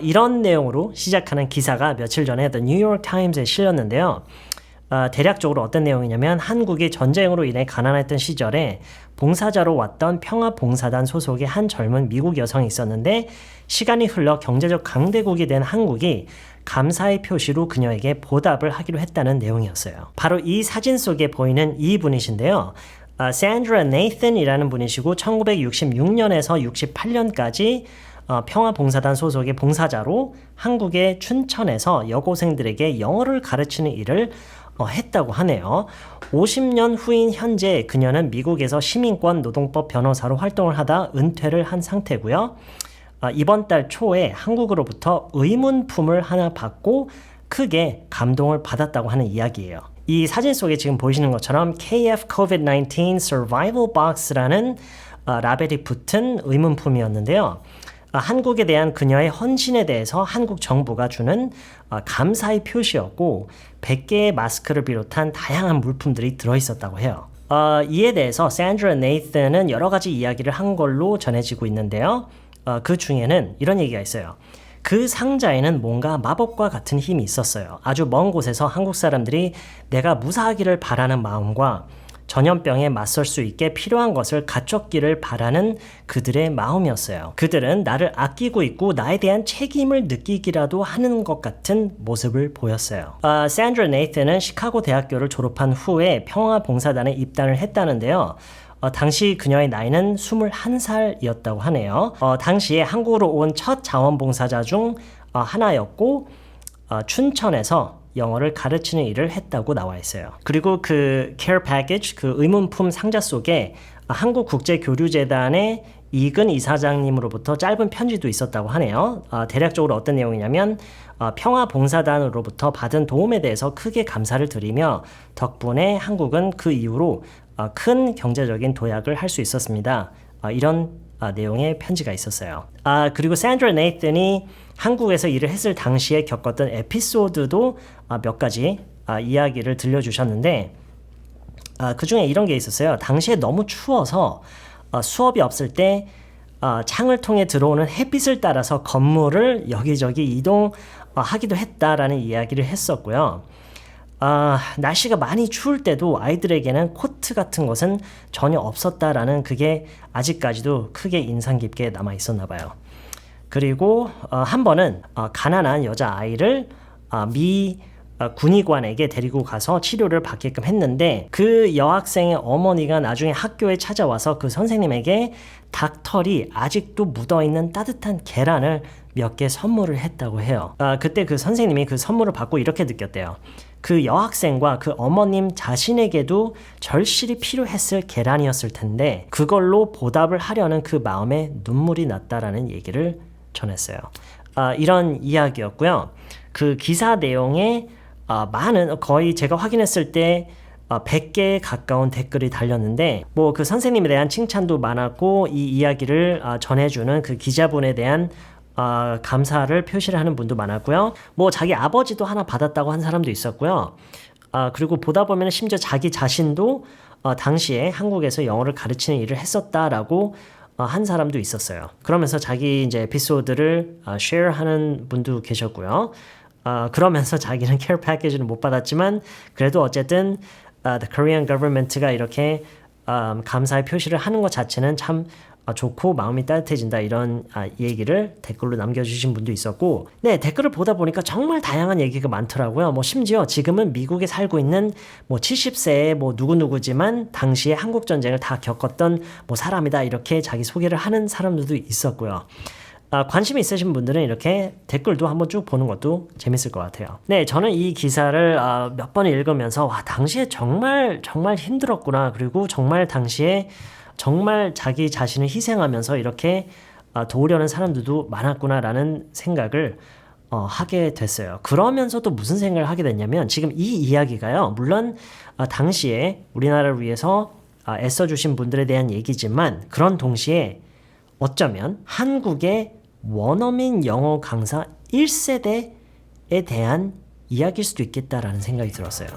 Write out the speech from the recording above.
이런 내용으로 시작하는 기사가 며칠 전에 The New York Times에 실렸는데요. 대략적으로 어떤 내용이냐면 한국이 전쟁으로 인해 가난했던 시절에 봉사자로 왔던 평화봉사단 소속의 한 젊은 미국 여성이 있었는데 시간이 흘러 경제적 강대국이 된 한국이 감사의 표시로 그녀에게 보답을 하기로 했다는 내용이었어요. 바로 이 사진 속에 보이는 이 분이신데요. 샌드라 네이슨이라는 분이시고 1966년에서 68년까지 평화봉사단 소속의 봉사자로 한국의 춘천에서 여고생들에게 영어를 가르치는 일을 했다고 하네요. 50년 후인 현재 그녀는 미국에서 시민권 노동법 변호사로 활동을 하다 은퇴를 한 상태고요. 이번 달 초에 한국으로부터 의문품을 하나 받고 크게 감동을 받았다고 하는 이야기예요. 이 사진 속에 지금 보이시는 것처럼 KF COVID-19 Survival Box라는 라벨이 붙은 의문품이었는데요. 한국에 대한 그녀의 헌신에 대해서 한국 정부가 주는 감사의 표시였고 100개의 마스크를 비롯한 다양한 물품들이 들어있었다고 해요. 이에 대해서 샌드라 네이슨은 여러 가지 이야기를 한 걸로 전해지고 있는데요. 그 중에는 이런 얘기가 있어요. 그 상자에는 뭔가 마법과 같은 힘이 있었어요. 아주 먼 곳에서 한국 사람들이 내가 무사하기를 바라는 마음과 전염병에 맞설 수 있게 필요한 것을 갖췄기를 바라는 그들의 마음이었어요. 그들은 나를 아끼고 있고 나에 대한 책임을 느끼기라도 하는 것 같은 모습을 보였어요. 샌드라 네이슨은 시카고 대학교를 졸업한 후에 평화봉사단에 입단을 했다는데요. 당시 그녀의 나이는 21살이었다고 하네요. 당시에 한국으로 온 첫 자원봉사자 중 하나였고 춘천에서 영어를 가르치는 일을 했다고 나와 있어요. 그리고 그 care package, 그 의문품 상자 속에 한국국제교류재단의 이근 이사장님으로부터 짧은 편지도 있었다고 하네요. 대략적으로 어떤 내용이냐면 평화봉사단으로부터 받은 도움에 대해서 크게 감사를 드리며 덕분에 한국은 그 이후로 큰 경제적인 도약을 할 수 있었습니다. 이런 내용의 편지가 있었어요. 그리고 샌드라 네이슨이 한국에서 일을 했을 당시에 겪었던 에피소드도 몇 가지 이야기를 들려주셨는데 그 중에 이런 게 있었어요. 당시에 너무 추워서 수업이 없을 때 창을 통해 들어오는 햇빛을 따라서 건물을 여기저기 이동하기도 했다라는 이야기를 했었고요. 날씨가 많이 추울 때도 아이들에게는 코트 같은 것은 전혀 없었다라는 그게 아직까지도 크게 인상 깊게 남아 있었나 봐요. 그리고 한 번은 가난한 여자아이를 미 군의관에게 데리고 가서 치료를 받게끔 했는데 그 여학생의 어머니가 나중에 학교에 찾아와서 그 선생님에게 닭털이 아직도 묻어있는 따뜻한 계란을 몇 개 선물을 했다고 해요. 그때 그 선생님이 그 선물을 받고 이렇게 느꼈대요. 그 여학생과 그 어머님 자신에게도 절실히 필요했을 계란이었을 텐데 그걸로 보답을 하려는 그 마음에 눈물이 났다라는 얘기를 전했어요. 이런 이야기였고요. 그 기사 내용에 많은 거의 제가 확인했을 때 100개에 가까운 댓글이 달렸는데 뭐 그 선생님에 대한 칭찬도 많았고 이 이야기를 전해주는 그 기자분에 대한 감사를 표시를 하는 분도 많았고요. 뭐 자기 아버지도 하나 받았다고 한 사람도 있었고요. 그리고 보다 보면 심지어 자기 자신도 당시에 한국에서 영어를 가르치는 일을 했었다라고 한 사람도 있었어요. 그러면서 자기 이제 에피소드를 쉐어하는 분도 계셨고요. 그러면서 자기는 케어 패키지는 못 받았지만 그래도 어쨌든 the Korean government가 이렇게 감사의 표시를 하는 것 자체는 참 좋고 마음이 따뜻해진다 이런 얘기를 댓글로 남겨주신 분도 있었고 네 댓글을 보다 보니까 정말 다양한 얘기가 많더라고요. 뭐 심지어 지금은 미국에 살고 있는 뭐 70세의 뭐 누구누구지만 당시에 한국전쟁을 다 겪었던 뭐 사람이다 이렇게 자기 소개를 하는 사람들도 있었고요. 관심이 있으신 분들은 이렇게 댓글도 한번 쭉 보는 것도 재밌을 것 같아요. 네, 저는 이 기사를 몇 번 읽으면서 와 당시에 정말 힘들었구나. 그리고 정말 당시에 정말 자기 자신을 희생하면서 이렇게 도우려는 사람들도 많았구나라는 생각을 하게 됐어요. 그러면서도 무슨 생각을 하게 됐냐면 지금 이 이야기가요. 물론 당시에 우리나라를 위해서 애써주신 분들에 대한 얘기지만 그런 동시에 어쩌면 한국의 원어민 영어 강사 1세대에 대한 이야기일 수도 있겠다라는 생각이 들었어요.